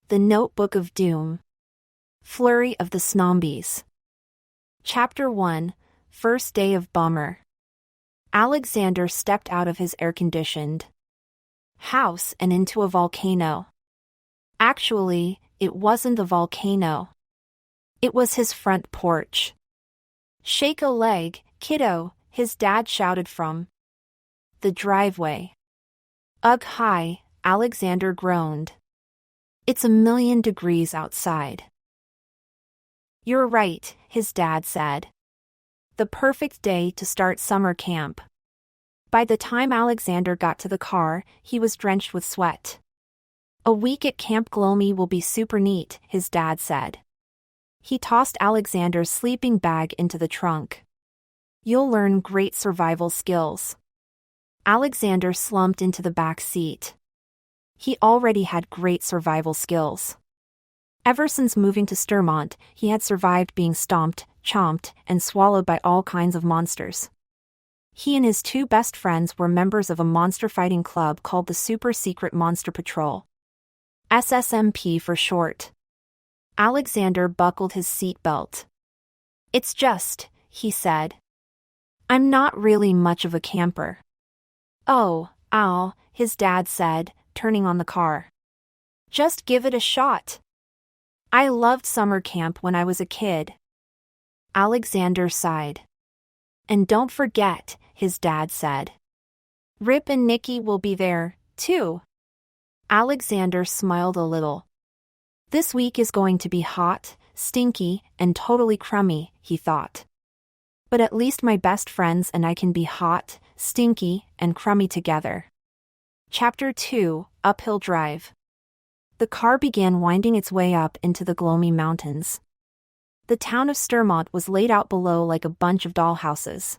The Notebook of Doom. Flurry of the SNOMBIES. Chapter 1, First Day of Bummer. Alexander stepped out of his air-conditioned house and into a volcano. Actually, it wasn't a volcano. It was his front porch. "Shake a leg, kiddo," his dad shouted from the driveway. "Ugh, hi," Alexander groaned. "It's 1,000,000 degrees outside." "You're right," his dad said. The perfect day to start summer camp. By the time Alexander got to the car, he was drenched with sweat. "A week at Camp Gloomy will be super neat," his dad said. He tossed Alexander's sleeping bag into the trunk. "You'll learn great survival skills." Alexander slumped into the back seat. He already had great survival skills. Ever since moving to Sturmont, he had survived being stomped, chomped, and swallowed by all kinds of monsters. He and his two best friends were members of a monster-fighting club called the Super Secret Monster Patrol. SSMP for short. Alexander buckled his seatbelt. "It's just," he said. "I'm not really much of a camper." "Oh, Al," his dad said, turning on the car. "Just give it a shot. I loved summer camp when I was a kid." Alexander sighed. "And don't forget," his dad said. "Rip and Nikki will be there, too." Alexander smiled a little. "This week is going to be hot, stinky, and totally crummy," he thought. "But at least my best friends and I can be hot, stinky, and crummy together." Chapter 2, Uphill Drive. The car began winding its way up into the gloomy mountains. The town of Sturmont was laid out below like a bunch of dollhouses.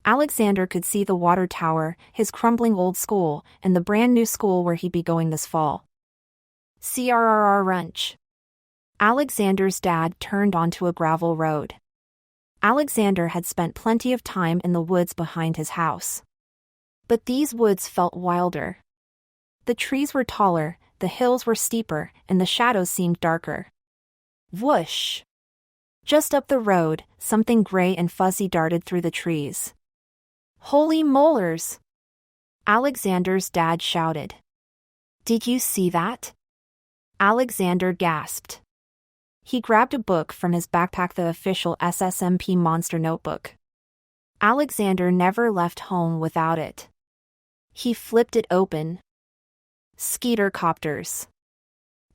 Alexander could see the water tower, his crumbling old school, and the brand new school where he'd be going this fall. CRRR Runch. Alexander's dad turned onto a gravel road. Alexander had spent plenty of time in the woods behind his house. But these woods felt wilder. The trees were taller, the hills were steeper, and the shadows seemed darker. Whoosh! Just up the road, something gray and fuzzy darted through the trees. "Holy molars!" Alexander's dad shouted. "Did you see that?" Alexander gasped. He grabbed a book from his backpack, the official SSMP monster notebook. Alexander never left home without it. He flipped it open. Skeeter copters.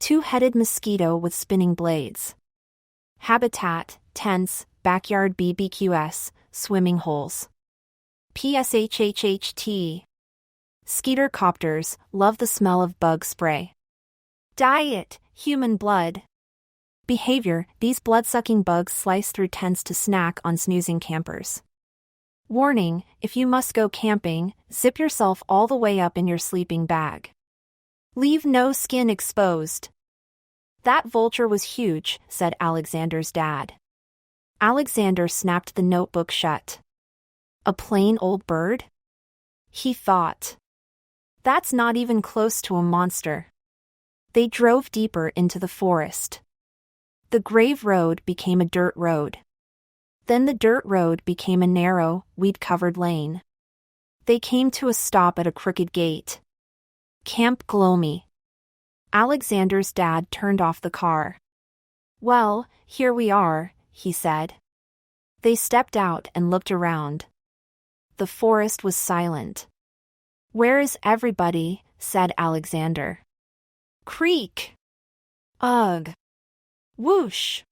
Two-headed mosquito with spinning blades. Habitat, tents, backyard BBQs, swimming holes. PSHHHT. Skeeter copters, love the smell of bug spray. Diet, human blood. Behavior, these blood-sucking bugs slice through tents to snack on snoozing campers. Warning, if you must go camping, zip yourself all the way up in your sleeping bag. Leave no skin exposed. "That vulture was huge," said Alexander's dad. Alexander snapped the notebook shut. "A plain old bird?" he thought. "That's not even close to a monster." They drove deeper into the forest. The grave road became a dirt road. Then the dirt road became a narrow, weed-covered lane. They came to a stop at a crooked gate. Camp Gloomy. Alexander's dad turned off the car. "Well, here we are," he said. They stepped out and looked around. The forest was silent. "Where is everybody?" said Alexander. "Creak! Ugh! Whoosh!"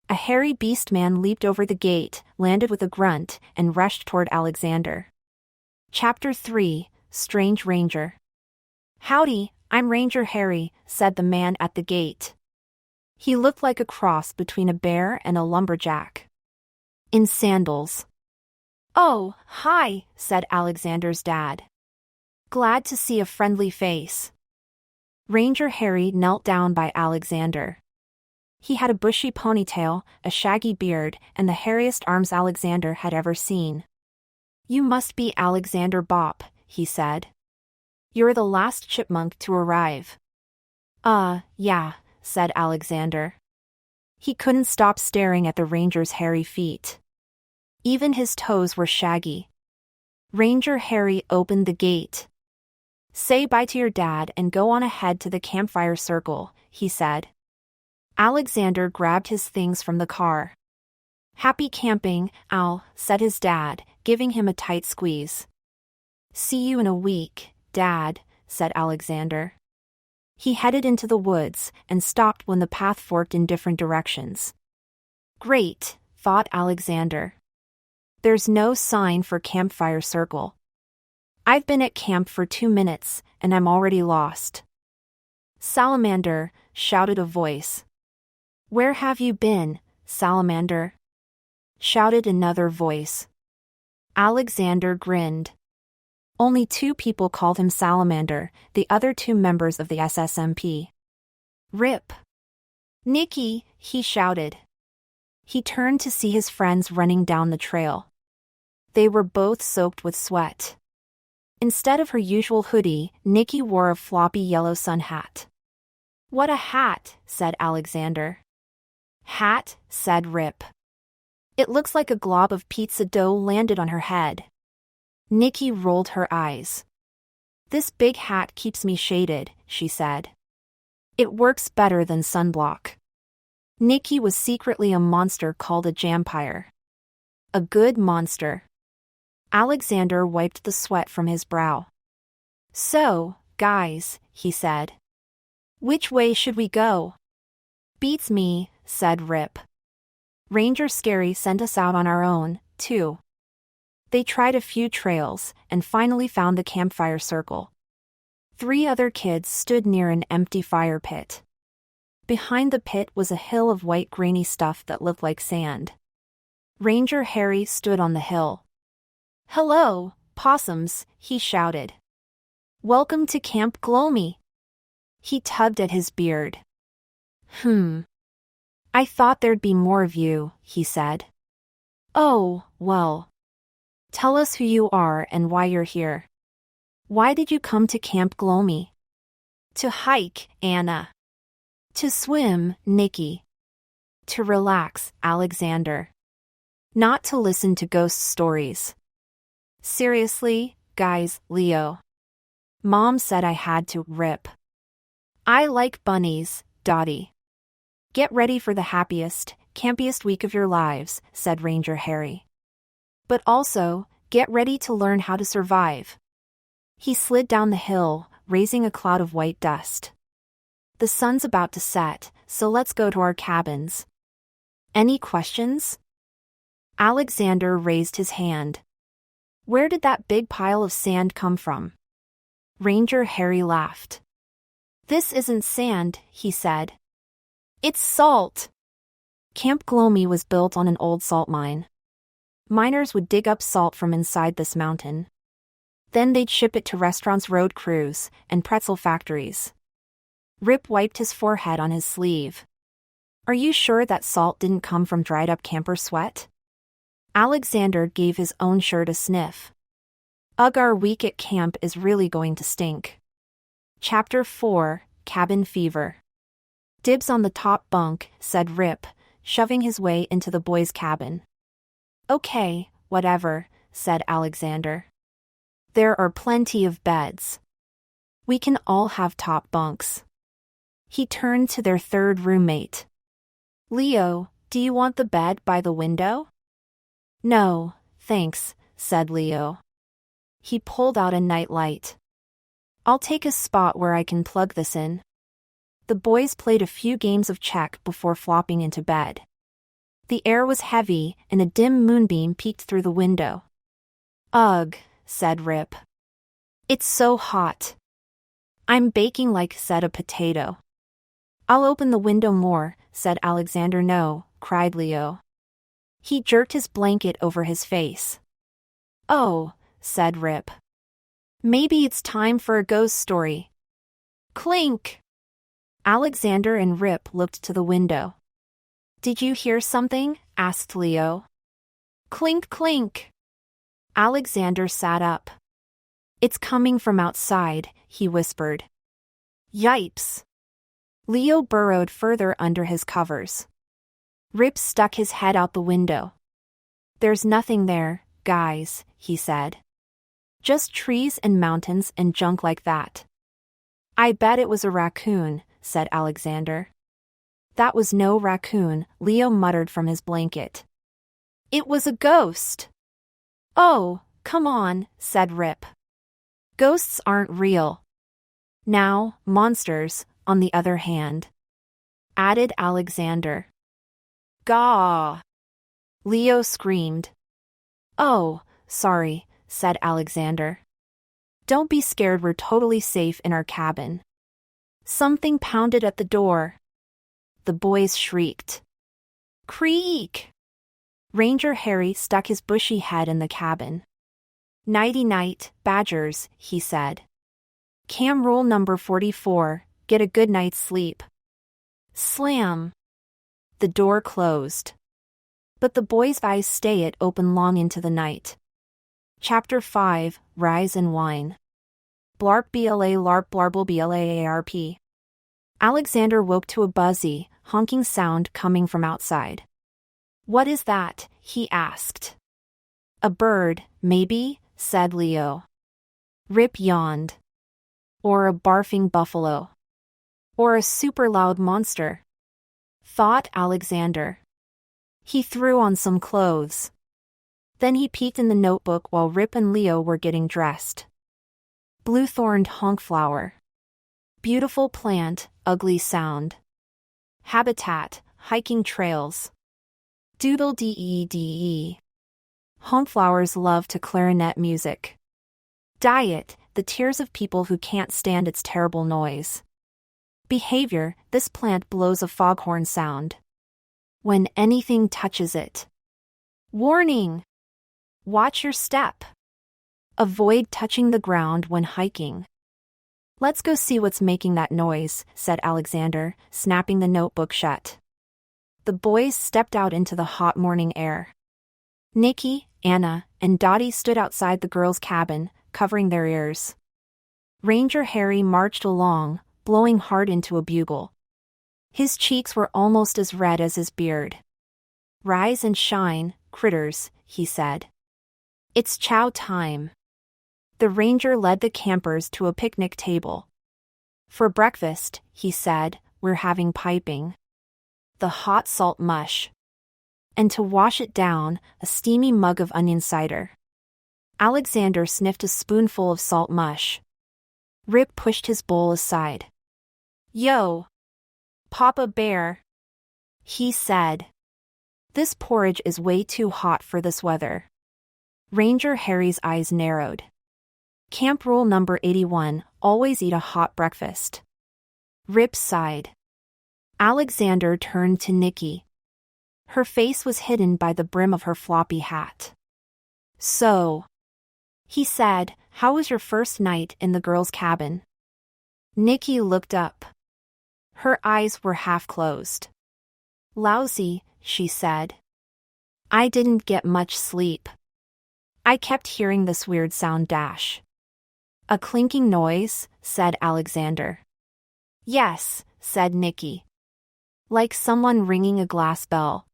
A hairy beast man leaped over the gate, landed with a grunt, and rushed toward Alexander. Chapter 3, Strange Ranger. "Howdy, I'm Ranger Harry," said the man at the gate. He looked like a cross between a bear and a lumberjack. In sandals. "Oh, hi," said Alexander's dad. "Glad to see a friendly face." Ranger Harry knelt down by Alexander. He had a bushy ponytail, a shaggy beard, and the hairiest arms Alexander had ever seen. "You must be Alexander Bopp," he said. "You're the last chipmunk to arrive." Yeah, said Alexander. He couldn't stop staring at the ranger's hairy feet. Even his toes were shaggy. Ranger Harry opened the gate. Say bye to your dad and go on ahead to the campfire circle, he said. Alexander grabbed his things from the car. Happy camping, Al, said his dad, giving him a tight squeeze. See you in a week, Dad, said Alexander. He headed into the woods and stopped when the path forked in different directions. Great, thought Alexander. There's no sign for campfire circle. I've been at camp for 2 minutes, and I'm already lost. Salamander, shouted a voice. Where have you been, Salamander? Shouted another voice. Alexander grinned. Only 2 people called him Salamander, the other 2 members of the SSMP. Rip. Nicky, he shouted. He turned to see his friends running down the trail. They were both soaked with sweat. Instead of her usual hoodie, Nicky wore a floppy yellow sun hat. What a hat, said Alexander. Hat, said Rip. It looks like a glob of pizza dough landed on her head. Nicky rolled her eyes. This big hat keeps me shaded, she said. It works better than sunblock. Nicky was secretly a monster called a jampire. A good monster. Alexander wiped the sweat from his brow. So, guys, he said. Which way should we go? Beats me, said Rip. Ranger Scary sent us out on our own, too. They tried a few trails and finally found the campfire circle. 3 other kids stood near an empty fire pit. Behind the pit was a hill of white grainy stuff that looked like sand. Ranger Harry stood on the hill. Hello, possums, he shouted. Welcome to Camp Gloomy. He tugged at his beard. I thought there'd be more of you, he said. Oh, well. Tell us who you are and why you're here. Why did you come to Camp Gloomy? To hike, Anna. To swim, Nicky. To relax, Alexander. Not to listen to ghost stories. Seriously, guys, Leo. Mom said I had to, Rip. I like bunnies, Dottie. Get ready for the happiest, campiest week of your lives, said Ranger Harry. But also, get ready to learn how to survive. He slid down the hill, raising a cloud of white dust. The sun's about to set, so let's go to our cabins. Any questions? Alexander raised his hand. Where did that big pile of sand come from? Ranger Harry laughed. This isn't sand, he said. It's salt. Camp Gloomy was built on an old salt mine. Miners would dig up salt from inside this mountain. Then they'd ship it to restaurants, road crews, and pretzel factories. Rip wiped his forehead on his sleeve. Are you sure that salt didn't come from dried-up camper sweat? Alexander gave his own shirt a sniff. Ugh, our week at camp is really going to stink. Chapter 4, Cabin Fever. Dibs on the top bunk, said Rip, shoving his way into the boys' cabin. Okay, whatever, said Alexander. There are plenty of beds. We can all have top bunks. He turned to their 3rd roommate. Leo, do you want the bed by the window? No, thanks, said Leo. He pulled out a nightlight. I'll take a spot where I can plug this in. The boys played a few games of check before flopping into bed. The air was heavy, and a dim moonbeam peeked through the window. Ugh, said Rip. It's so hot. I'm baking like, said a potato. I'll open the window more, said Alexander. No, cried Leo. He jerked his blanket over his face. Oh, said Rip. Maybe it's time for a ghost story. Clink! Alexander and Rip looked to the window. Did you hear something? Asked Leo. Clink, clink. Alexander sat up. It's coming from outside, he whispered. Yipes! Leo burrowed further under his covers. Rip stuck his head out the window. "There's nothing there, guys," he said. "Just trees and mountains and junk like that." "I bet it was a raccoon," said Alexander. "That was no raccoon," Leo muttered from his blanket. "It was a ghost." "Oh, come on," said Rip. "Ghosts aren't real." "Now, monsters, on the other hand," added Alexander. "Gaw!" Leo screamed. "Oh, sorry," said Alexander. "Don't be scared, we're totally safe in our cabin." Something pounded at the door. The boys shrieked. "Creak!" Ranger Harry stuck his bushy head in the cabin. "Nighty-night, Badgers," he said. "Cam rule number 44, get a good night's sleep." Slam! The door closed. But the boys' eyes stayed open long into the night. Chapter 5, Rise and Wine. Blarp bla larp blarble blarp. Alexander woke to a buzzy, honking sound coming from outside. "What is that?" he asked. "A bird, maybe," said Leo. Rip yawned. "Or a barfing buffalo. Or a super loud monster," thought Alexander. He threw on some clothes. Then he peeked in the notebook while Rip and Leo were getting dressed. Blue-thorned honkflower. Beautiful plant, ugly sound. Habitat, hiking trails. Doodle-dee-dee. Honkflowers love to clarinet music. Diet, the tears of people who can't stand its terrible noise. Behavior, this plant blows a foghorn sound. When anything touches it. Warning! Watch your step. Avoid touching the ground when hiking. "Let's go see what's making that noise," said Alexander, snapping the notebook shut. The boys stepped out into the hot morning air. Nikki, Anna, and Dottie stood outside the girls' cabin, covering their ears. Ranger Harry marched along, blowing hard into a bugle. His cheeks were almost as red as his beard. "Rise and shine, critters," he said. "It's chow time." The ranger led the campers to a picnic table. "For breakfast," he said, "we're having piping. The hot salt mush. And to wash it down, a steamy mug of onion cider." Alexander sniffed a spoonful of salt mush. Rip pushed his bowl aside. "Yo! Papa Bear," he said. "This porridge is way too hot for this weather." Ranger Harry's eyes narrowed. Camp rule number 81, always eat a hot breakfast. Rip sighed. Alexander turned to Nikki. Her face was hidden by the brim of her floppy hat. "So," he said, "how was your first night in the girls' cabin?" Nikki looked up. Her eyes were half closed. "Lousy," she said. "I didn't get much sleep. I kept hearing this weird sound dash." "A clinking noise," said Alexander. "Yes," said Nikki. "Like someone ringing a glass bell."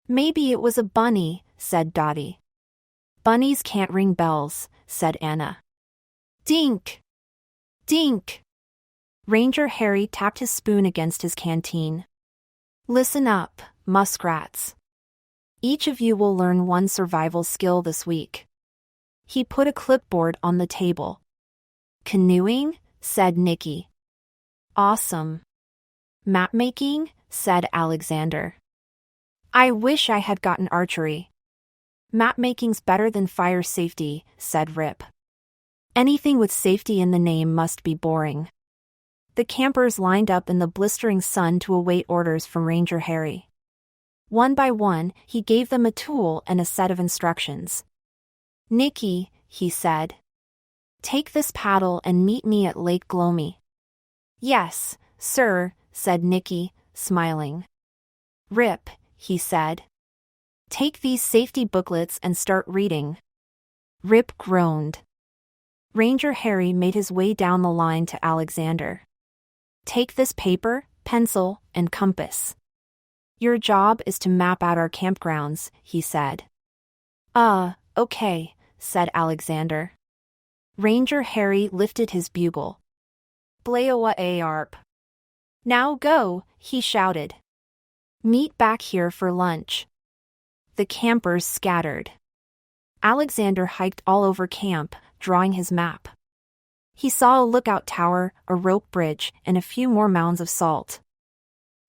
"Maybe it was a bunny," said Dottie. "Bunnies can't ring bells," said Anna. "Dink! Dink!" Ranger Harry tapped his spoon against his canteen. "Listen up, muskrats. Each of you will learn one survival skill this week." He put a clipboard on the table. "Canoeing?" said Nikki. "Awesome." "Map-making?" said Alexander. "I wish I had gotten archery." "Map-making's better than fire safety," said Rip. "Anything with safety in the name must be boring." The campers lined up in the blistering sun to await orders from Ranger Harry. One by one, he gave them a tool and a set of instructions. "Nikki," he said. "Take this paddle and meet me at Lake Gloomy." "Yes, sir," said Nikki, smiling. "Rip," he said. "Take these safety booklets and start reading." Rip groaned. Ranger Harry made his way down the line to Alexander. "Take this paper," pencil, and compass. Your job is to map out our campgrounds, he said. Okay, said Alexander. Ranger Harry lifted his bugle. Blaoa arp. Now go, he shouted. Meet back here for lunch. The campers scattered. Alexander hiked all over camp, drawing his map. He saw a lookout tower, a rope bridge, and a few more mounds of salt.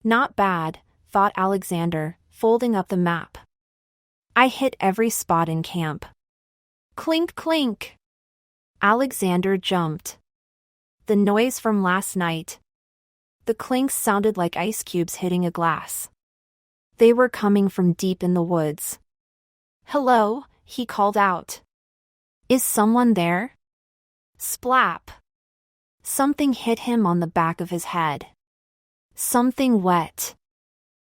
Not bad, thought Alexander, folding up the map. I hit every spot in camp. Clink, clink. Alexander jumped. The noise from last night. The clinks sounded like ice cubes hitting a glass. They were coming from deep in the woods. Hello, he called out. Is someone there? Splap. Something hit him on the back of his head. Something wet.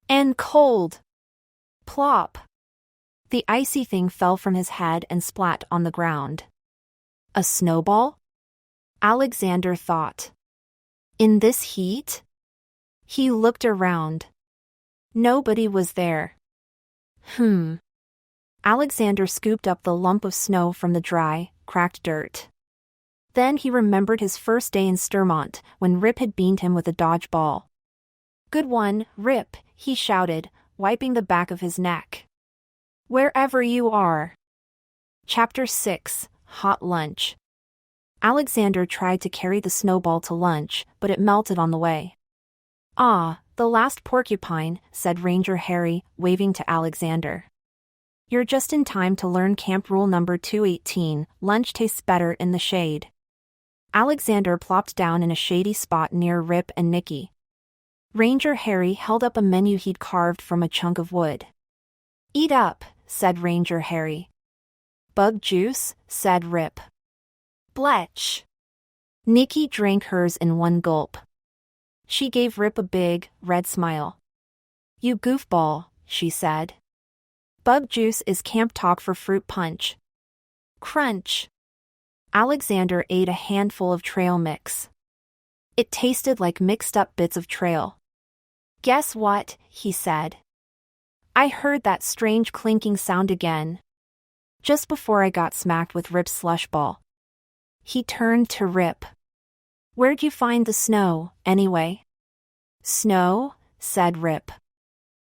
And cold. Plop. The icy thing fell from his head and splat on the ground. A snowball? Alexander thought. In this heat? He looked around. Nobody was there. Alexander scooped up the lump of snow from the dry, cracked dirt. Then he remembered his first day in Sturmont, when Rip had beamed him with a dodgeball. Good one, Rip, he shouted, wiping the back of his neck. Wherever you are. Chapter 6, Hot Lunch. Alexander tried to carry the snowball to lunch, but it melted on the way. The last porcupine, said Ranger Harry, waving to Alexander. You're just in time to learn camp rule number 218, lunch tastes better in the shade. Alexander plopped down in a shady spot near Rip and Nicky. Ranger Harry held up a menu he'd carved from a chunk of wood. Eat up, said Ranger Harry. Bug juice, said Rip. Bletch. Nicky drank hers in one gulp. She gave Rip a big, red smile. You goofball, she said. Bug juice is camp talk for fruit punch. Crunch. Alexander ate a handful of trail mix. It tasted like mixed-up bits of trail. Guess what, he said. I heard that strange clinking sound again. Just before I got smacked with Rip's slush ball. He turned to Rip. Where'd you find the snow, anyway? Snow? Said Rip.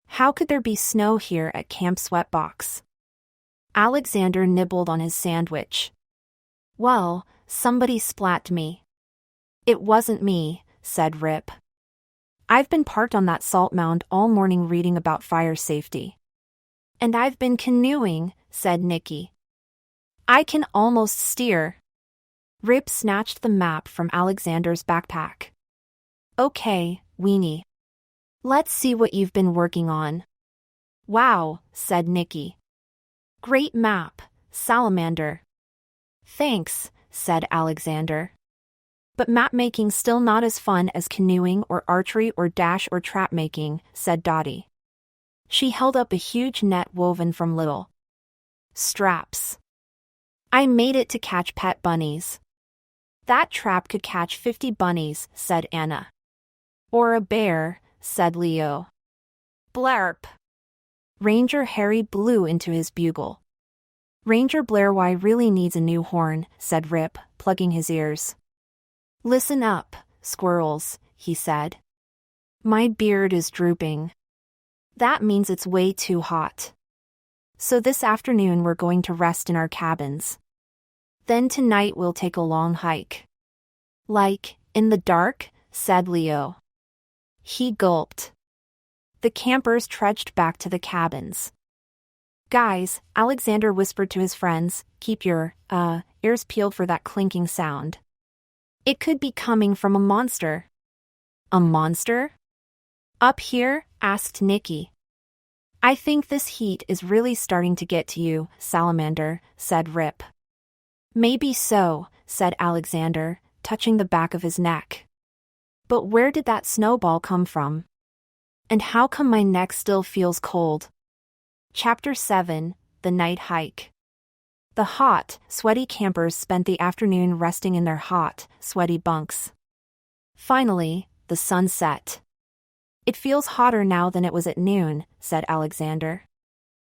How could there be snow here at Camp Sweatbox? Alexander nibbled on his sandwich. Well, somebody splat me. It wasn't me, said Rip. I've been parked on that salt mound all morning reading about fire safety. And I've been canoeing, said Nicky. I can almost steer. Rip snatched the map from Alexander's backpack. Okay, weenie. Let's see what you've been working on. Wow, said Nicky. Great map, salamander. Thanks, said Alexander. But map making's still not as fun as canoeing or archery or dash or trap making, said Dottie. She held up a huge net woven from little straps. I made it to catch pet bunnies. That trap could catch 50 bunnies, said Anna. Or a bear, said Leo. Blarp. Ranger Harry blew into his bugle. Ranger Blairwhy really needs a new horn, said Rip, plugging his ears. Listen up, squirrels, he said. My beard is drooping. That means it's way too hot. So this afternoon we're going to rest in our cabins. Then tonight we'll take a long hike. Like, in the dark, said Leo. He gulped. The campers trudged back to the cabins. Guys, Alexander whispered to his friends, keep your, ears peeled for that clinking sound. It could be coming from a monster. A monster? Up here? Asked Nicky. I think this heat is really starting to get to you, Salamander, said Rip. Maybe so, said Alexander, touching the back of his neck. But where did that snowball come from? And how come my neck still feels cold? Chapter 7, The Night Hike. The hot, sweaty campers spent the afternoon resting in their hot, sweaty bunks. Finally, the sun set. It feels hotter now than it was at noon, said Alexander.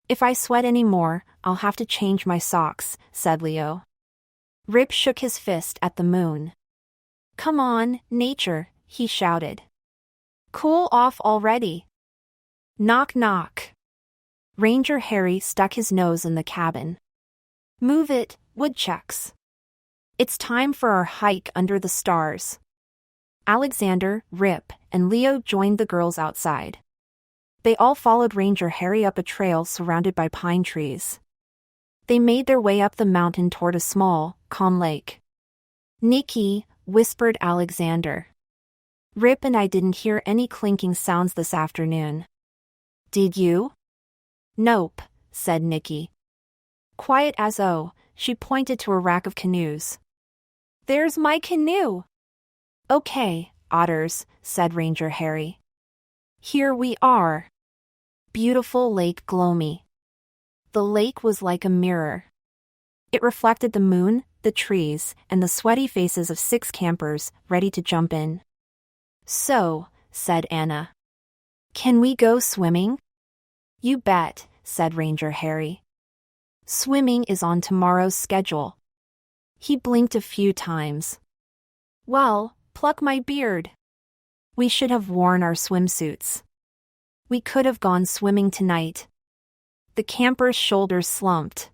If I sweat any more, I'll have to change my socks, said Leo. Rip shook his fist at the moon. Come on, nature, he shouted. Cool off already. Knock knock. Ranger Harry stuck his nose in the cabin. Move it, woodchucks. It's time for our hike under the stars. Alexander, Rip, and Leo joined the girls outside. They all followed Ranger Harry up a trail surrounded by pine trees. They made their way up the mountain toward a small, calm lake. Nikki, whispered Alexander. Rip and I didn't hear any clinking sounds this afternoon. Did you? Nope, said Nikki. Quiet as she pointed to a rack of canoes. There's my canoe. Okay, otters, said Ranger Harry. Here we are. Beautiful Lake Gloomy. The lake was like a mirror. It reflected the moon, the trees, and the sweaty faces of 6 campers ready to jump in. So, said Anna. Can we go swimming? You bet, said Ranger Harry. Swimming is on tomorrow's schedule. He blinked a few times. Well, pluck my beard. We should have worn our swimsuits. We could have gone swimming tonight. The camper's shoulders slumped.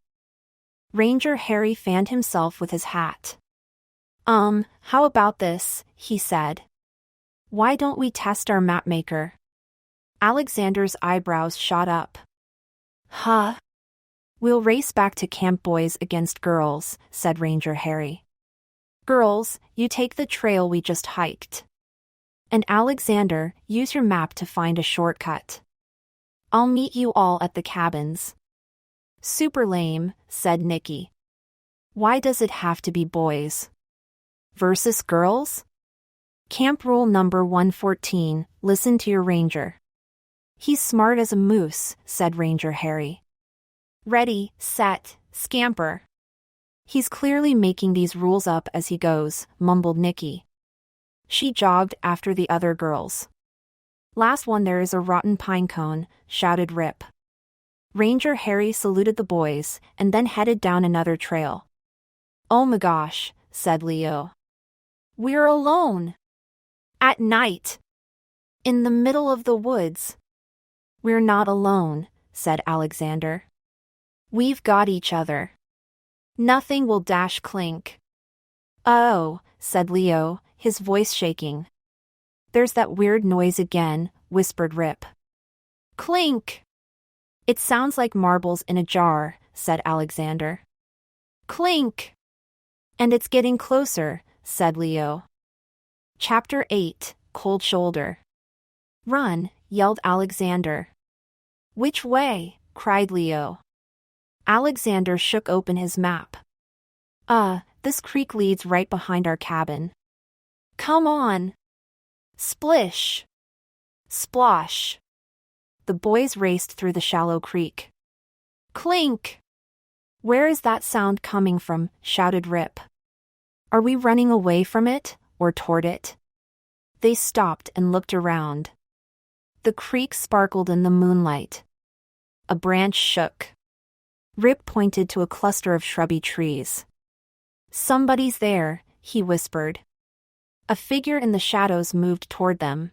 Ranger Harry fanned himself with his hat. How about this, he said. Why don't we test our mapmaker? Alexander's eyebrows shot up. Huh? We'll race back to camp, boys against girls, said Ranger Harry. Girls, you take the trail we just hiked. And Alexander, use your map to find a shortcut. I'll meet you all at the cabins. Super lame, said Nikki. Why does it have to be boys? Versus girls? Camp rule number 114, listen to your ranger. He's smart as a moose, said Ranger Harry. Ready, set, scamper. He's clearly making these rules up as he goes, mumbled Nikki. She jogged after the other girls. Last one there is a rotten pine cone, shouted Rip. Ranger Harry saluted the boys and then headed down another trail. Oh my gosh, said Leo. We're alone. At night. In the middle of the woods. We're not alone, said Alexander. We've got each other. Nothing will dash clink. Oh, said Leo, his voice shaking. There's that weird noise again, whispered Rip. Clink! It sounds like marbles in a jar, said Alexander. Clink! And it's getting closer, said Leo. Chapter 8, Cold Shoulder. Run, yelled Alexander. Which way? Cried Leo. Alexander shook open his map. This creek leads right behind our cabin. Come on! Splish! Splosh! The boys raced through the shallow creek. Clink! Where is that sound coming from? Shouted Rip. Are we running away from it, or toward it? They stopped and looked around. The creek sparkled in the moonlight. A branch shook. Rip pointed to a cluster of shrubby trees. Somebody's there, he whispered. A figure in the shadows moved toward them.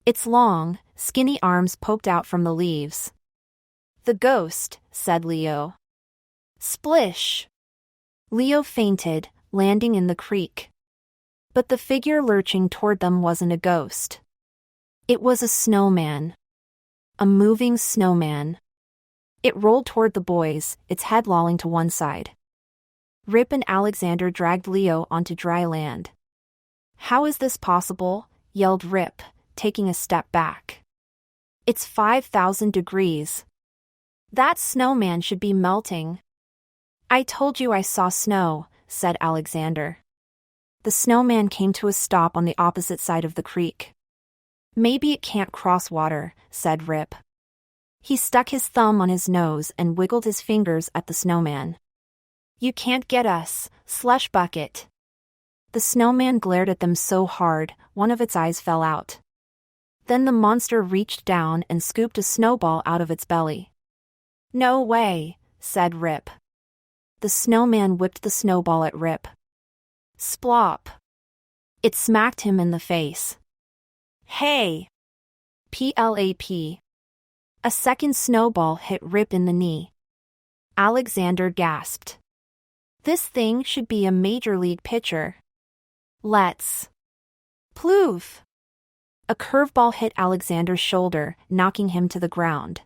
Its long, skinny arms poked out from the leaves. The ghost, said Leo. Splish! Leo fainted, landing in the creek. But the figure lurching toward them wasn't a ghost. It was a snowman. A moving snowman. It rolled toward the boys, its head lolling to one side. Rip and Alexander dragged Leo onto dry land. How is this possible? Yelled Rip, taking a step back. It's 5,000 degrees. That snowman should be melting. I told you I saw snow, said Alexander. The snowman came to a stop on the opposite side of the creek. Maybe it can't cross water, said Rip. He stuck his thumb on his nose and wiggled his fingers at the snowman. You can't get us, slush bucket. The snowman glared at them so hard, one of its eyes fell out. Then the monster reached down and scooped a snowball out of its belly. "No way," said Rip. The snowman whipped the snowball at Rip. Splop! It smacked him in the face. "Hey!" Plap. A second snowball hit Rip in the knee. Alexander gasped. "This thing should be a major league pitcher. Let's." Ploof! A curveball hit Alexander's shoulder, knocking him to the ground.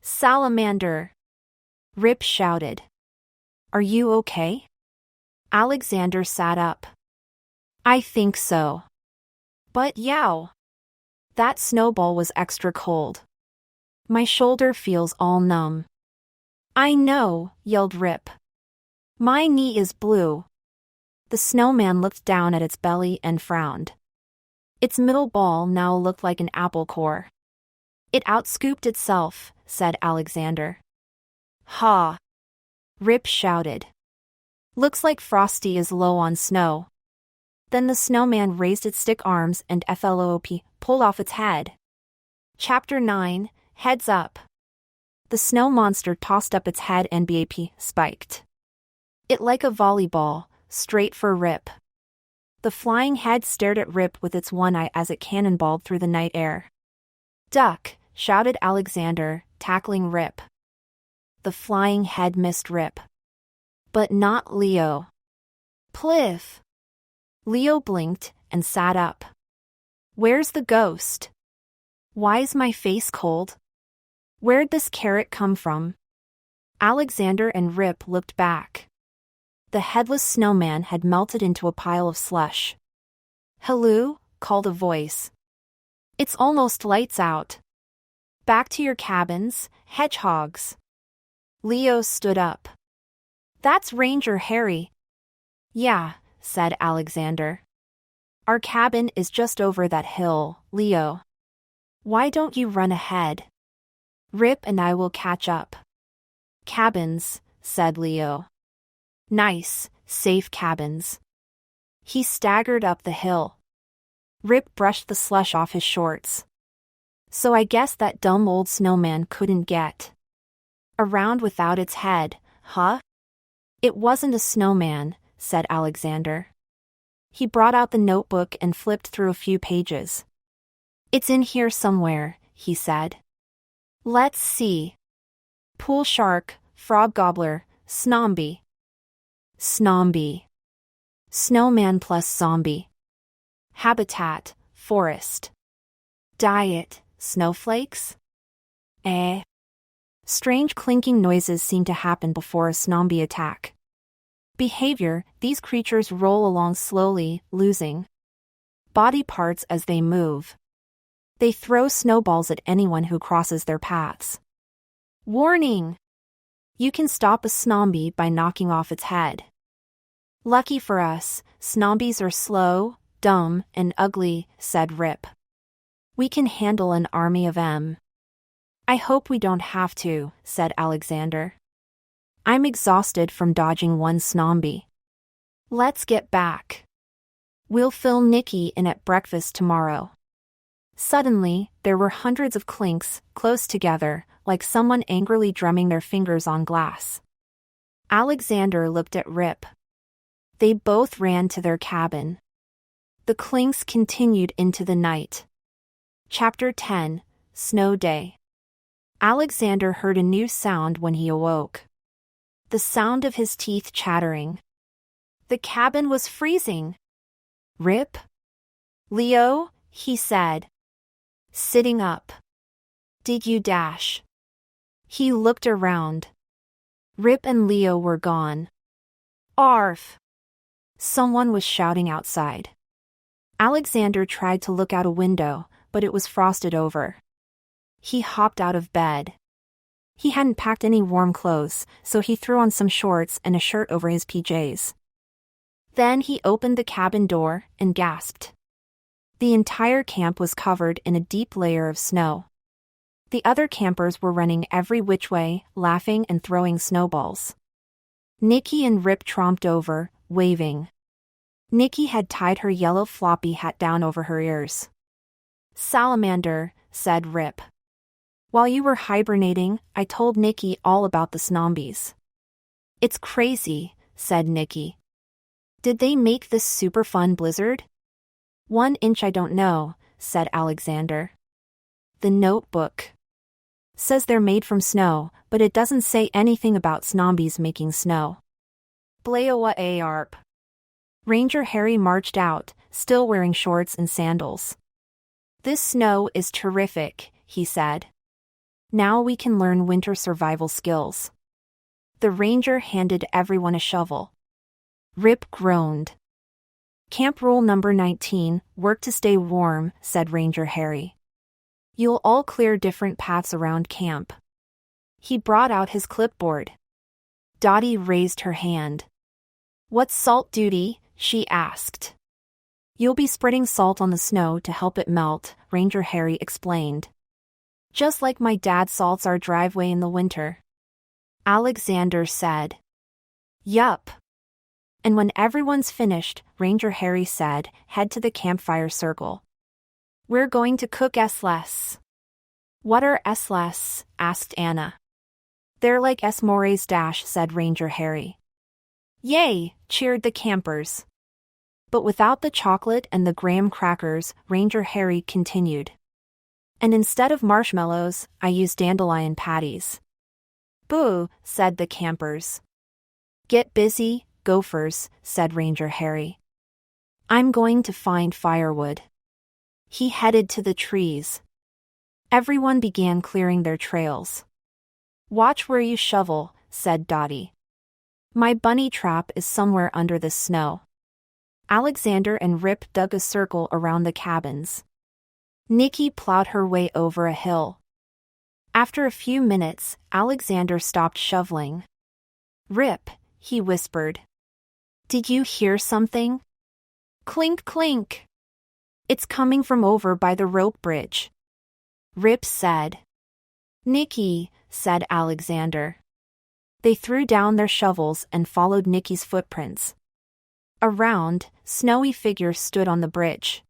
"Salamander!" Rip shouted. "Are you okay?" Alexander sat up. "I think so. But yow! That snowball was extra cold. My shoulder feels all numb." "I know," yelled Rip. "My knee is blue." The snowman looked down at its belly and frowned. Its middle ball now looked like an apple core. "It outscooped itself," said Alexander. "Ha!" Rip shouted. "Looks like Frosty is low on snow." Then the snowman raised its stick arms and pulled off its head. Chapter 9, Heads Up. The snow monster tossed up its head and spiked it like a volleyball, straight for Rip. The flying head stared at Rip with its one eye as it cannonballed through the night air. "Duck!" shouted Alexander, tackling Rip. The flying head missed Rip. But not Leo. Pliff! Leo blinked and sat up. "Where's the ghost? Why is my face cold? Where'd this carrot come from?" Alexander and Rip looked back. The headless snowman had melted into a pile of slush. "Hello," called a voice. "It's almost lights out. Back to your cabins, hedgehogs." Leo stood up. "That's Ranger Harry." "Yeah," said Alexander. "Our cabin is just over that hill, Leo. Why don't you run ahead? Rip and I will catch up." "Cabins," said Leo. "Nice, safe cabins." He staggered up the hill. Rip brushed the slush off his shorts. "So I guess that dumb old snowman couldn't get around without its head, huh?" "It wasn't a snowman," said Alexander. He brought out the notebook and flipped through a few pages. "It's in here somewhere," he said. "Let's see. Pool shark, frog gobbler, snombie. Snombie. Snowman plus zombie. Habitat, forest. Diet, snowflakes? Strange clinking noises seem to happen before a snombie attack. Behavior: these creatures roll along slowly, losing body parts as they move. They throw snowballs at anyone who crosses their paths. Warning! You can stop a snombie by knocking off its head. Lucky for us, snombies are slow, dumb, and ugly, said Rip. We can handle an army of them. I hope we don't have to, said Alexander. I'm exhausted from dodging one snombie. Let's get back. We'll fill Nikki in at breakfast tomorrow. Suddenly, there were hundreds of clinks, close together, like someone angrily drumming their fingers on glass. Alexander looked at Rip. They both ran to their cabin. The clinks continued into the night. Chapter 10, Snow Day. Alexander heard a new sound when he awoke. The sound of his teeth chattering. The cabin was freezing. Rip? Leo? He said. Sitting up. Did you dash? He looked around. Rip and Leo were gone. Arf! Someone was shouting outside. Alexander tried to look out a window, but it was frosted over. He hopped out of bed. He hadn't packed any warm clothes, so he threw on some shorts and a shirt over his PJs. Then he opened the cabin door and gasped. The entire camp was covered in a deep layer of snow. The other campers were running every which way, laughing and throwing snowballs. Nikki and Rip tromped over, waving. Nikki had tied her yellow floppy hat down over her ears. Salamander, said Rip. While you were hibernating, I told Nikki all about the SNOMBIES. It's crazy, said Nikki. Did they make this super fun blizzard? 1 inch I don't know, said Alexander. The notebook says they're made from snow, but it doesn't say anything about SNOMBIES making snow. Blaoa arp. Ranger Harry marched out, still wearing shorts and sandals. This snow is terrific, he said. Now we can learn winter survival skills. The ranger handed everyone a shovel. Rip groaned. Camp rule number 19, work to stay warm, said Ranger Harry. You'll all clear different paths around camp. He brought out his clipboard. Dottie raised her hand. What's salt duty? She asked. You'll be spreading salt on the snow to help it melt, Ranger Harry explained. Just like my dad salts our driveway in the winter. Alexander said. Yup. And when everyone's finished, Ranger Harry said, head to the campfire circle. We're going to cook S-less. What are S-less? Asked Anna. They're like S-mores dash, said Ranger Harry. Yay, cheered the campers. But without the chocolate and the graham crackers, Ranger Harry continued. And instead of marshmallows, I used dandelion patties. Boo, said the campers. Get busy, gophers, said Ranger Harry. I'm going to find firewood. He headed to the trees. Everyone began clearing their trails. Watch where you shovel, said Dottie. My bunny trap is somewhere under the snow. Alexander and Rip dug a circle around the cabins. Nikki plowed her way over a hill. After a few minutes, Alexander stopped shoveling. Rip, he whispered. Did you hear something? Clink, clink. It's coming from over by the rope bridge. Rip said. Nikki, said Alexander. They threw down their shovels and followed Nikki's footprints. A round, snowy figure stood on the bridge.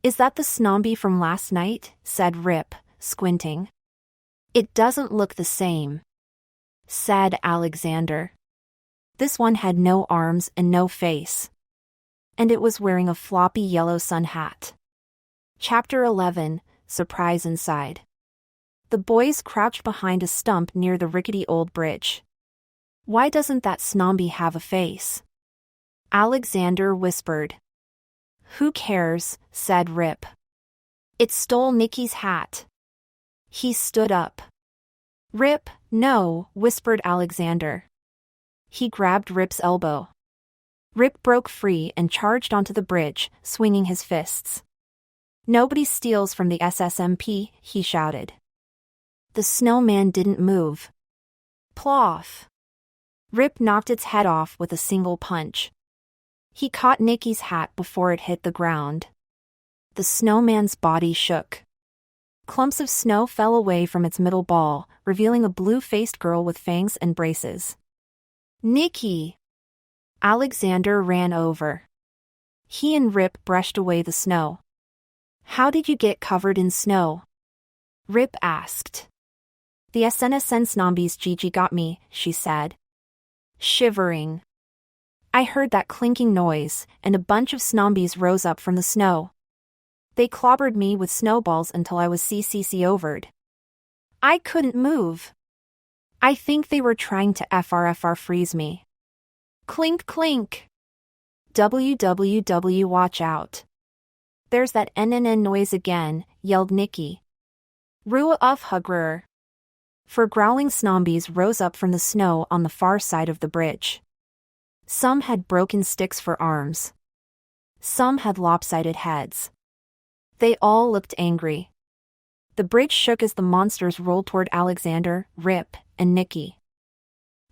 Is that the SNOMBIE from last night? Said Rip, squinting. It doesn't look the same, said Alexander. This one had no arms and no face. And it was wearing a floppy yellow sun hat. Chapter 11, Surprise Inside. The boys crouched behind a stump near the rickety old bridge. Why doesn't that SNOMBIE have a face? Alexander whispered. Who cares, said Rip. It stole Nikki's hat. He stood up. Rip, no, whispered Alexander. He grabbed Rip's elbow. Rip broke free and charged onto the bridge, swinging his fists. Nobody steals from the SSMP, he shouted. The snowman didn't move. Ploff. Rip knocked its head off with a single punch. He caught Nikki's hat before it hit the ground. The snowman's body shook. Clumps of snow fell away from its middle ball, revealing a blue-faced girl with fangs and braces. Nikki! Alexander ran over. He and Rip brushed away the snow. How did you get covered in snow? Rip asked. The SNSN SNOMBIES Gigi got me, she said. Shivering. I heard that clinking noise, and a bunch of SNOMBIES rose up from the snow. They clobbered me with snowballs until I was CCC-overed. I couldn't move. I think they were trying to FRFR freeze me. Clink clink. WWW watch out. There's that NNN noise again, yelled Nikki. Rua of Hugrer. For growling SNOMBIES rose up from the snow on the far side of the bridge. Some had broken sticks for arms. Some had lopsided heads. They all looked angry. The bridge shook as the monsters rolled toward Alexander, Rip, and Nikki.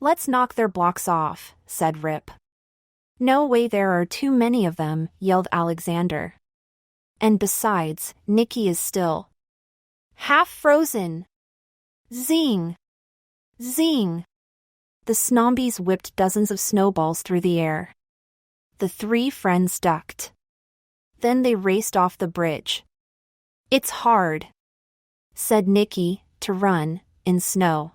Let's knock their blocks off, said Rip. No way, there are too many of them, yelled Alexander. And besides, Nikki is still half frozen. Zing! Zing! The SNOMBIES whipped dozens of snowballs through the air. The three friends ducked. Then they raced off the bridge. It's hard, said Nicky, to run in snow.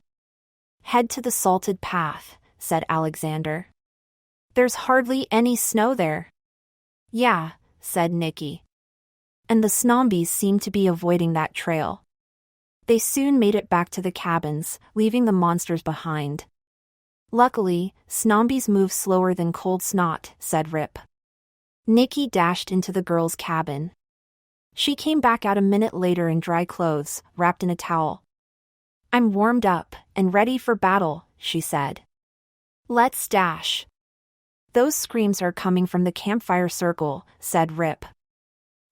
Head to the salted path, said Alexander. There's hardly any snow there. Yeah, said Nicky. And the SNOMBIES seemed to be avoiding that trail. They soon made it back to the cabins, leaving the monsters behind. Luckily, SNOMBIES move slower than cold snot, said Rip. Nicky dashed into the girls' cabin. She came back out a minute later in dry clothes, wrapped in a towel. I'm warmed up and ready for battle, she said. Let's dash. Those screams are coming from the campfire circle, said Rip.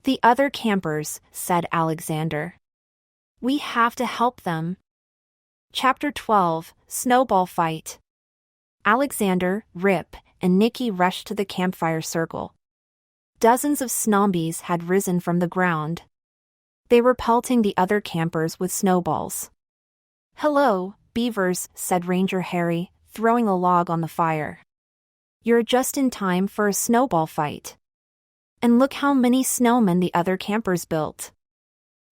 The other campers, said Alexander. We have to help them. Chapter 12, Snowball Fight. Alexander, Rip, and Nicky rushed to the campfire circle. Dozens of SNOMBIES had risen from the ground. They were pelting the other campers with snowballs. Hello, beavers, said Ranger Harry, throwing a log on the fire. You're just in time for a snowball fight. And look how many snowmen the other campers built.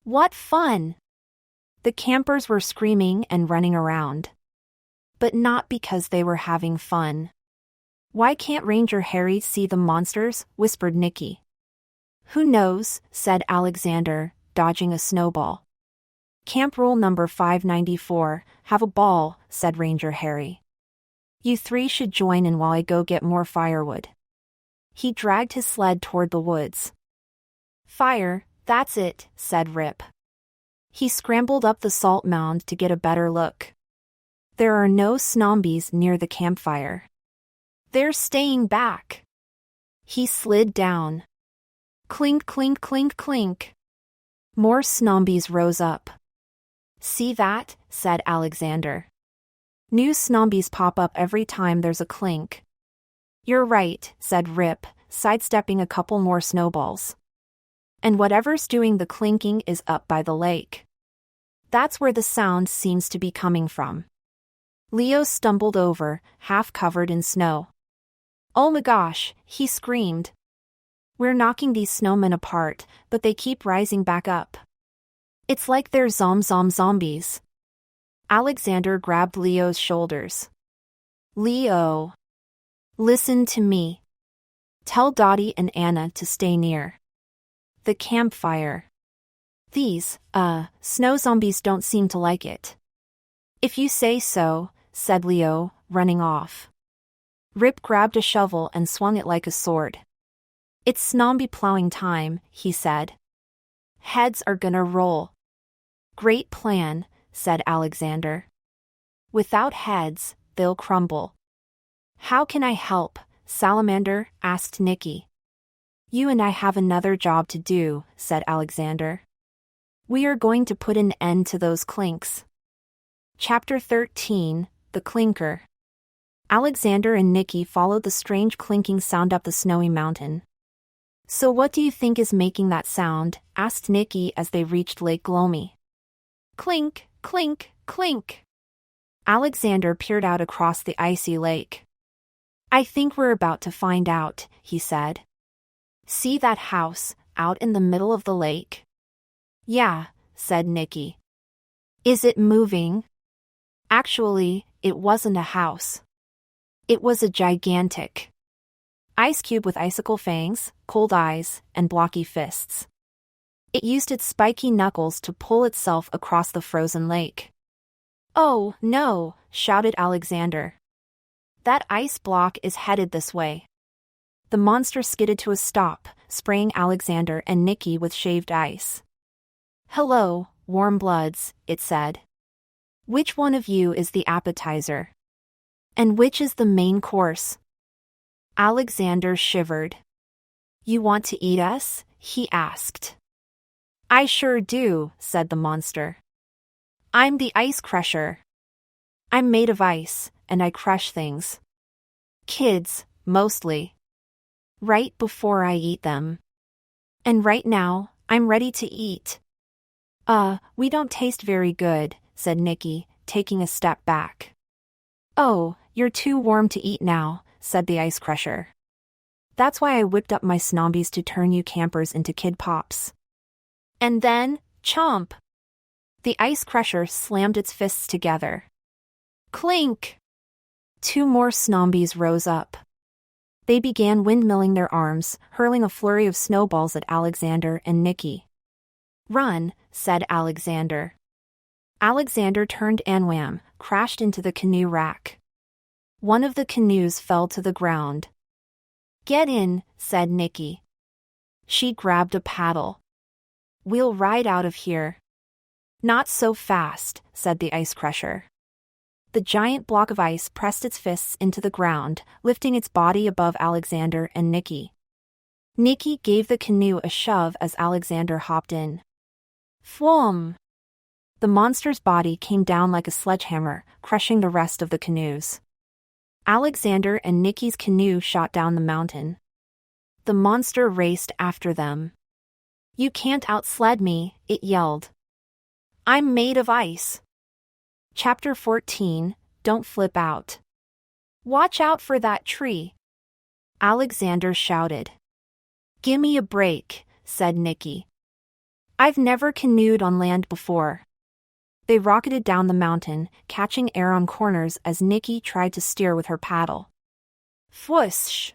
What fun! The campers were screaming and running around. But not because they were having fun. Why can't Ranger Harry see the monsters? Whispered Nicky. Who knows, said Alexander, dodging a snowball. Camp rule number 594, have a ball, said Ranger Harry. You three should join in while I go get more firewood. He dragged his sled toward the woods. Fire, that's it, said Rip. He scrambled up the salt mound to get a better look. There are no SNOMBIES near the campfire. They're staying back. He slid down. Clink, clink, clink, clink. More SNOMBIES rose up. See that? Said Alexander. New SNOMBIES pop up every time there's a clink. You're right, said Rip, sidestepping a couple more snowballs. And whatever's doing the clinking is up by the lake. That's where the sound seems to be coming from. Leo stumbled over, half covered in snow. Oh my gosh, he screamed. We're knocking these snowmen apart, but they keep rising back up. It's like they're zombies. Alexander grabbed Leo's shoulders. Leo. Listen to me. Tell Dottie and Anna to stay near the campfire. These, snow zombies don't seem to like it. If you say so, said Leo, running off. Rip grabbed a shovel and swung it like a sword. It's SNOMBIE plowing time, he said. Heads are gonna roll. Great plan, said Alexander. Without heads, they'll crumble. How can I help, Salamander? Asked Nicky. You and I have another job to do, said Alexander. We are going to put an end to those clinks. Chapter 13, The Clinker. Alexander and Nicky followed the strange clinking sound up the snowy mountain. So what do you think is making that sound? Asked Nicky as they reached Lake Gloomy. Clink, clink, clink. Alexander peered out across the icy lake. I think we're about to find out, he said. See that house, out in the middle of the lake? Yeah, said Nicky. Is it moving? Actually, it wasn't a house. It was a gigantic ice cube with icicle fangs, cold eyes, and blocky fists. It used its spiky knuckles to pull itself across the frozen lake. Oh, no, shouted Alexander. That ice block is headed this way. The monster skidded to a stop, spraying Alexander and Nicky with shaved ice. Hello, warm bloods, it said. Which one of you is the appetizer? And which is the main course? Alexander shivered. You want to eat us? He asked. I sure do, said the monster. I'm the ice crusher. I'm made of ice, and I crush things. Kids, mostly. Right before I eat them. And right now, I'm ready to eat. We don't taste very good, said Nicky, taking a step back. Oh, you're too warm to eat now, said the ice crusher. That's why I whipped up my SNOMBIES to turn you campers into kid pops. And then, chomp! The ice crusher slammed its fists together. Clink! 2 more SNOMBIES rose up. They began windmilling their arms, hurling a flurry of snowballs at Alexander and Nikki. Run, said Alexander. Alexander turned and wham, crashed into the canoe rack. One of the canoes fell to the ground. Get in, said Nikki. She grabbed a paddle. We'll ride out of here. Not so fast, said the ice crusher. The giant block of ice pressed its fists into the ground, lifting its body above Alexander and Nikki. Nikki gave the canoe a shove as Alexander hopped in. Thwom! The monster's body came down like a sledgehammer, crushing the rest of the canoes. Alexander and Nikki's canoe shot down the mountain. The monster raced after them. You can't outsled me, it yelled. I'm made of ice. Chapter 14, Don't Flip Out. Watch out for that tree. Alexander shouted. Gimme a break, said Nikki. I've never canoed on land before. They rocketed down the mountain, catching air on corners as Nikki tried to steer with her paddle. Whoosh!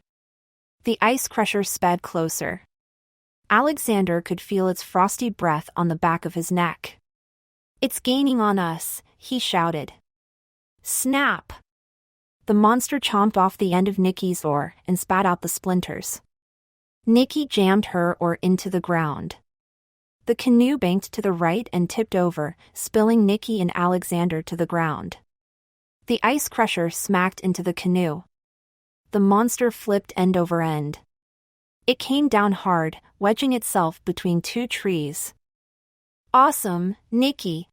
The ice crusher sped closer. Alexander could feel its frosty breath on the back of his neck. It's gaining on us, he shouted. Snap! The monster chomped off the end of Nikki's oar and spat out the splinters. Nikki jammed her oar into the ground. The canoe banked to the right and tipped over, spilling Nikki and Alexander to the ground. The ice crusher smacked into the canoe. The monster flipped end over end. It came down hard, wedging itself between 2 trees. Awesome, Nikki.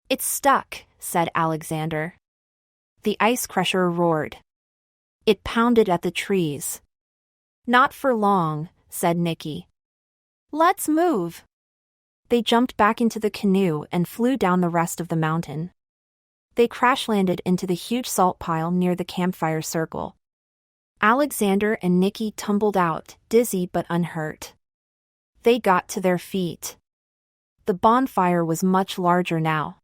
It's stuck, said Alexander. The ice crusher roared. It pounded at the trees. Not for long, said Nikki. Let's move. They jumped back into the canoe and flew down the rest of the mountain. They crash-landed into the huge salt pile near the campfire circle. Alexander and Nikki tumbled out, dizzy but unhurt. They got to their feet. The bonfire was much larger now.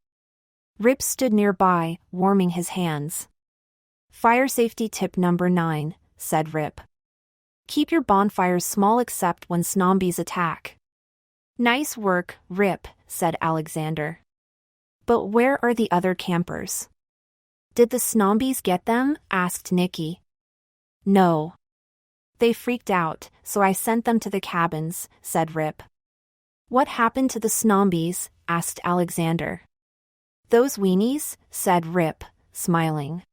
Rip stood nearby, warming his hands. Fire safety tip number 9, said Rip. Keep your bonfires small except when SNOMBIES attack. Nice work, Rip, said Alexander. But where are the other campers? Did the SNOMBIES get them? Asked Nikki. No. They freaked out, so I sent them to the cabins, said Rip. What happened to the SNOMBIES? Asked Alexander. Those weenies, said Rip, smiling.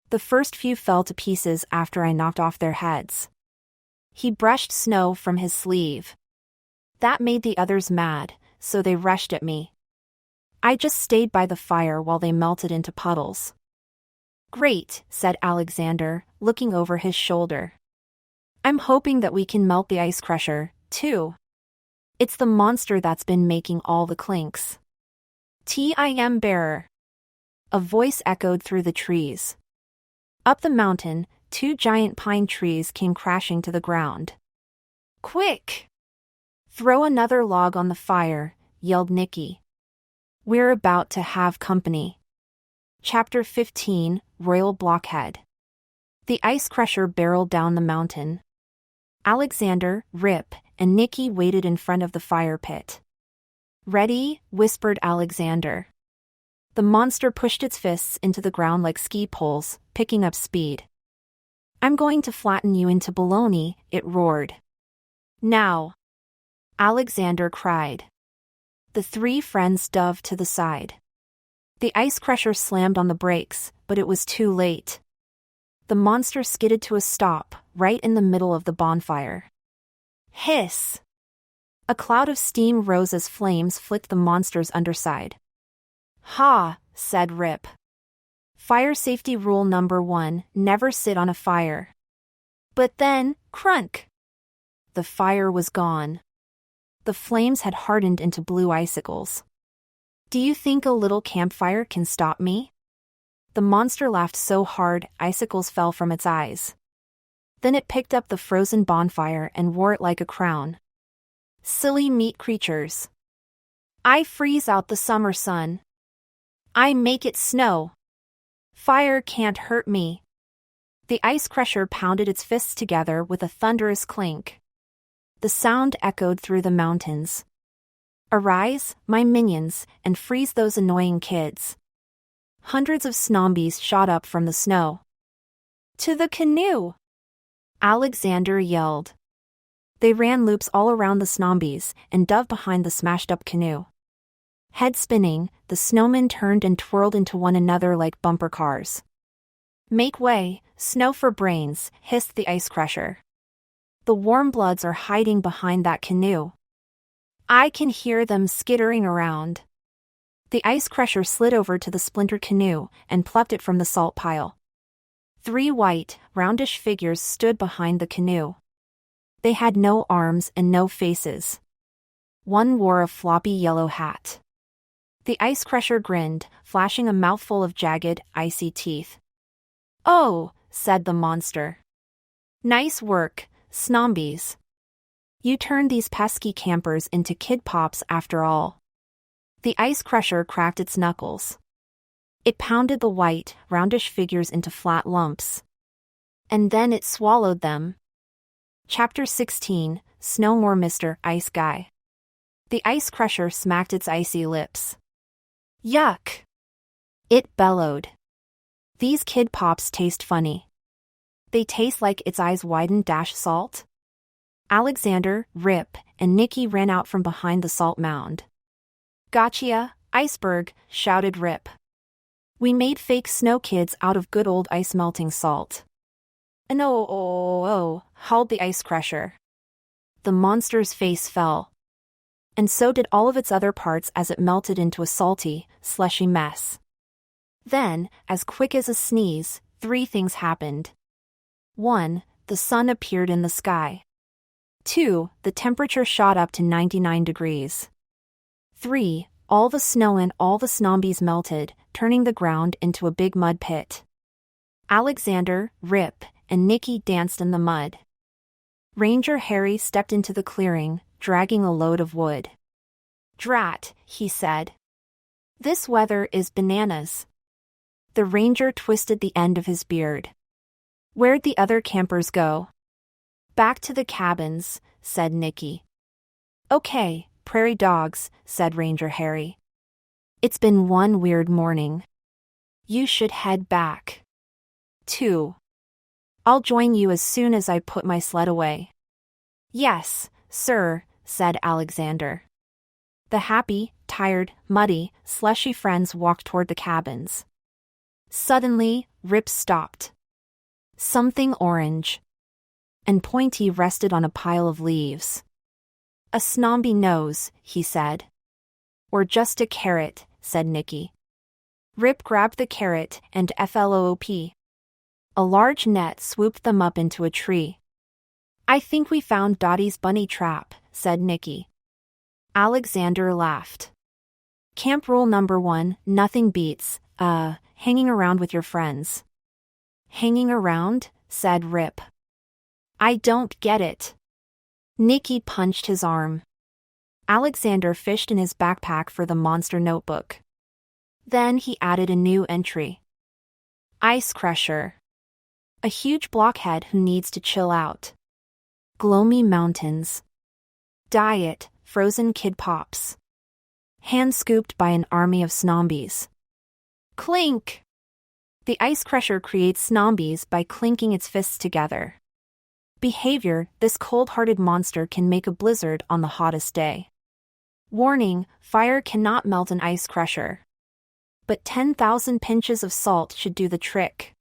The first few fell to pieces after I knocked off their heads. He brushed snow from his sleeve. That made the others mad, so they rushed at me. I just stayed by the fire while they melted into puddles. Great, said Alexander, looking over his shoulder. I'm hoping that we can melt the ice crusher, too. It's the monster that's been making all the clinks. Tim bearer. A voice echoed through the trees. Up the mountain, 2 giant pine trees came crashing to the ground. Quick! Throw another log on the fire, yelled Nikki. We're about to have company. Chapter 15, Royal Blockhead. The ice crusher barreled down the mountain. Alexander, Rip, and Nikki waited in front of the fire pit. Ready? Whispered Alexander. The monster pushed its fists into the ground like ski poles, picking up speed. I'm going to flatten you into baloney, it roared. Now! Alexander cried. The 3 friends dove to the side. The ice crusher slammed on the brakes, but it was too late. The monster skidded to a stop, right in the middle of the bonfire. Hiss! A cloud of steam rose as flames flicked the monster's underside. Ha, said Rip. Fire safety rule number 1, never sit on a fire. But then, crunk! The fire was gone. The flames had hardened into blue icicles. Do you think a little campfire can stop me? The monster laughed so hard, icicles fell from its eyes. Then it picked up the frozen bonfire and wore it like a crown. Silly meat creatures. I freeze out the summer sun. I make it snow. Fire can't hurt me. The ice crusher pounded its fists together with a thunderous clink. The sound echoed through the mountains. Arise, my minions, and freeze those annoying kids. Hundreds of SNOMBIES shot up from the snow. To the canoe! Alexander yelled. They ran loops all around the SNOMBIES and dove behind the smashed-up canoe. Head spinning, the snowmen turned and twirled into one another like bumper cars. Make way, snow for brains, hissed the ice crusher. The warm bloods are hiding behind that canoe. I can hear them skittering around. The ice crusher slid over to the splintered canoe and plucked it from the salt pile. 3 white, roundish figures stood behind the canoe. They had no arms and no faces. One wore a floppy yellow hat. The ice crusher grinned, flashing a mouthful of jagged, icy teeth. Oh, said the monster. Nice work, SNOMBIES. You turned these pesky campers into kid pops after all. The ice crusher cracked its knuckles. It pounded the white, roundish figures into flat lumps. And then it swallowed them. Chapter 16, No More Mr. Ice Guy. The ice crusher smacked its icy lips. Yuck! It bellowed. These kid pops taste funny. They taste like its eyes widened salt. Alexander, Rip, and Nicky ran out from behind the salt mound. Gotcha, iceberg, shouted Rip. We made fake snow kids out of good old ice-melting salt. Oh, howled the ice crusher. The monster's face fell. And so did all of its other parts as it melted into a salty, slushy mess. Then, as quick as a sneeze, 3 things happened. 1. The sun appeared in the sky. 2. The temperature shot up to 99 degrees. 3. All the snow and all the SNOMBIES melted, turning the ground into a big mud pit. Alexander, Rip, and Nicky danced in the mud. Ranger Harry stepped into the clearing, dragging a load of wood. Drat, he said. This weather is bananas. The ranger twisted the end of his beard. Where'd the other campers go? Back to the cabins, said Nicky. Okay, prairie dogs, said Ranger Harry. It's been one weird morning. You should head back. 2. I'll join you as soon as I put my sled away. Yes, sir, said Alexander. The happy, tired, muddy, slushy friends walked toward the cabins. Suddenly, Rip stopped. Something orange and pointy rested on a pile of leaves. A SNOMBIE nose, he said. Or just a carrot, said Nicky. Rip grabbed the carrot and flop. A large net swooped them up into a tree. I think we found Dottie's bunny trap, said Nicky. Alexander laughed. Camp rule number 1, nothing beats, hanging around with your friends. Hanging around? Said Rip. I don't get it. Nicky punched his arm. Alexander fished in his backpack for the monster notebook. Then he added a new entry. Ice crusher. A huge blockhead who needs to chill out. Gloomy mountains. Diet, frozen kid pops. Hand scooped by an army of SNOMBIES. Clink! The ice crusher creates SNOMBIES by clinking its fists together. Behavior: this cold-hearted monster can make a blizzard on the hottest day. Warning: fire cannot melt an ice crusher. But 10,000 pinches of salt should do the trick.